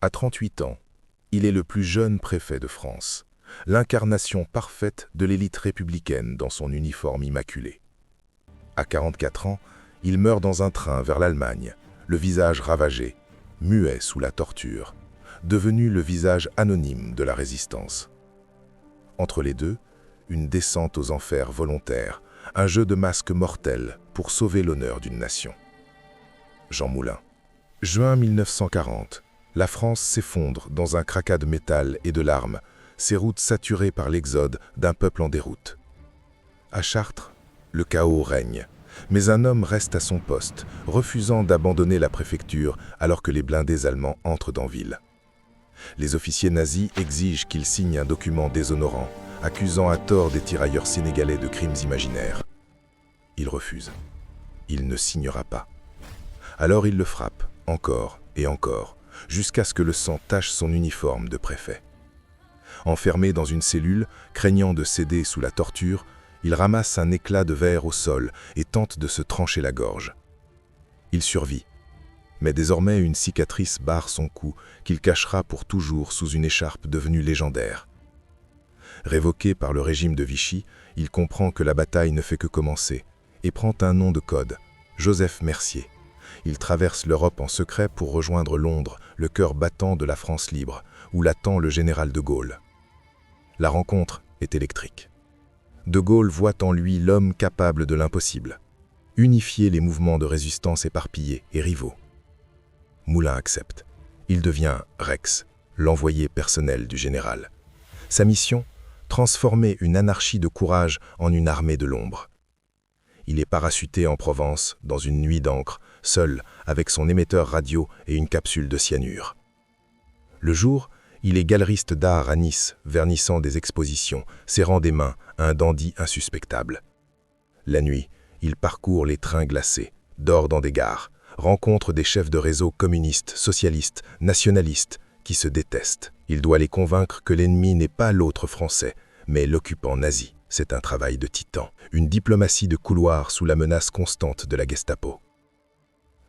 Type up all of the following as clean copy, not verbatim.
À 38 ans, il est le plus jeune préfet de France, l'incarnation parfaite de l'élite républicaine dans son uniforme immaculé. À 44 ans, il meurt dans un train vers l'Allemagne, le visage ravagé, muet sous la torture, devenu le visage anonyme de la résistance. Entre les deux, une descente aux enfers volontaire, un jeu de masques mortel pour sauver l'honneur d'une nation. Jean Moulin. Juin 1940, la France s'effondre dans un fracas de métal et de larmes, ses routes saturées par l'exode d'un peuple en déroute. À Chartres, le chaos règne, mais un homme reste à son poste, refusant d'abandonner la préfecture alors que les blindés allemands entrent dans ville. Les officiers nazis exigent qu'il signe un document déshonorant, accusant à tort des tirailleurs sénégalais de crimes imaginaires. Il refuse. Il ne signera pas. Alors il le frappe, encore et encore, jusqu'à ce que le sang tache son uniforme de préfet. Enfermé dans une cellule, craignant de céder sous la torture, il ramasse un éclat de verre au sol et tente de se trancher la gorge. Il survit, mais désormais une cicatrice barre son cou qu'il cachera pour toujours sous une écharpe devenue légendaire. Révoqué par le régime de Vichy, il comprend que la bataille ne fait que commencer et prend un nom de code, Joseph Mercier. Il traverse l'Europe en secret pour rejoindre Londres, le cœur battant de la France libre, où l'attend le général de Gaulle. La rencontre est électrique. De Gaulle voit en lui l'homme capable de l'impossible, unifier les mouvements de résistance éparpillés et rivaux. Moulin accepte. Il devient Rex, l'envoyé personnel du général. Sa mission, transformer une anarchie de courage en une armée de l'ombre. Il est parachuté en Provence, dans une nuit d'encre, seul, avec son émetteur radio et une capsule de cyanure. Le jour, il est galeriste d'art à Nice, vernissant des expositions, serrant des mains à un dandy insuspectable. La nuit, il parcourt les trains glacés, dort dans des gares, rencontre des chefs de réseau communistes, socialistes, nationalistes, qui se détestent. Il doit les convaincre que l'ennemi n'est pas l'autre français, mais l'occupant nazi. C'est un travail de titan, une diplomatie de couloir sous la menace constante de la Gestapo.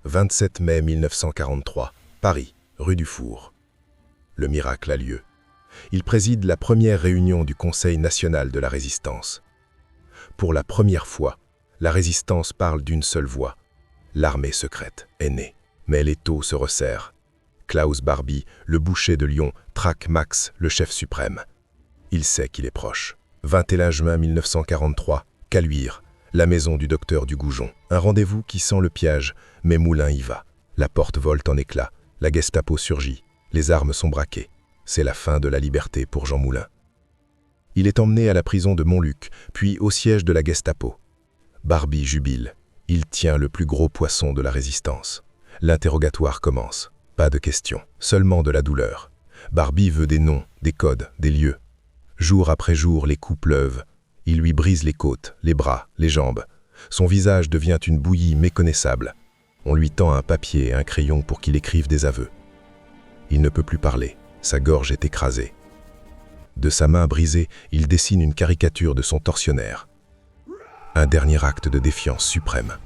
27 mai 1943, Paris, rue du Four. Le miracle a lieu. Il préside la première réunion du Conseil national de la résistance. Pour la première fois, la résistance parle d'une seule voix. L'armée secrète est née, mais l'étau se resserre. Klaus Barbie, le boucher de Lyon, traque Max, le chef suprême. Il sait qu'il est proche. 21 juin 1943, Caluire, la maison du docteur du Goujon. Un rendez-vous qui sent le piège, mais Moulin y va. La porte volte en éclats, la Gestapo surgit, les armes sont braquées. C'est la fin de la liberté pour Jean Moulin. Il est emmené à la prison de Montluc, puis au siège de la Gestapo. Barbie jubile. Il tient le plus gros poisson de la résistance. L'interrogatoire commence. Pas de questions, seulement de la douleur. Barbie veut des noms, des codes, des lieux. Jour après jour, les coups pleuvent. Il lui brise les côtes, les bras, les jambes. Son visage devient une bouillie méconnaissable. On lui tend un papier et un crayon pour qu'il écrive des aveux. Il ne peut plus parler, sa gorge est écrasée. De sa main brisée, il dessine une caricature de son tortionnaire. Un dernier acte de défiance suprême.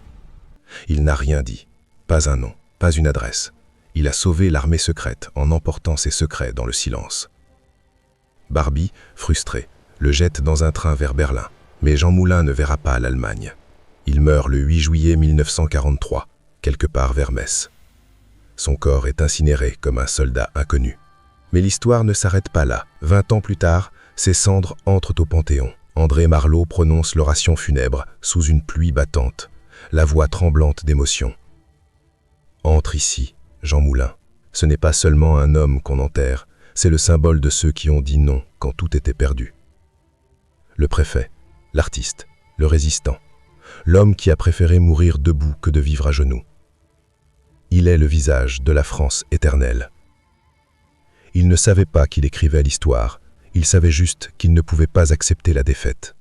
Il n'a rien dit, pas un nom, pas une adresse. Il a sauvé l'armée secrète en emportant ses secrets dans le silence. Barbie, frustré, le jette dans un train vers Berlin. Mais Jean Moulin ne verra pas l'Allemagne. Il meurt le 8 juillet 1943, quelque part vers Metz. Son corps est incinéré comme un soldat inconnu. Mais l'histoire ne s'arrête pas là. 20 ans plus tard, ses cendres entrent au Panthéon. André Marlot prononce l'oration funèbre sous une pluie battante, la voix tremblante d'émotion. Entre ici, Jean Moulin. Ce n'est pas seulement un homme qu'on enterre, c'est le symbole de ceux qui ont dit non quand tout était perdu. Le préfet, l'artiste, le résistant, l'homme qui a préféré mourir debout que de vivre à genoux. Il est le visage de la France éternelle. Il ne savait pas qu'il écrivait l'histoire, il savait juste qu'il ne pouvait pas accepter la défaite.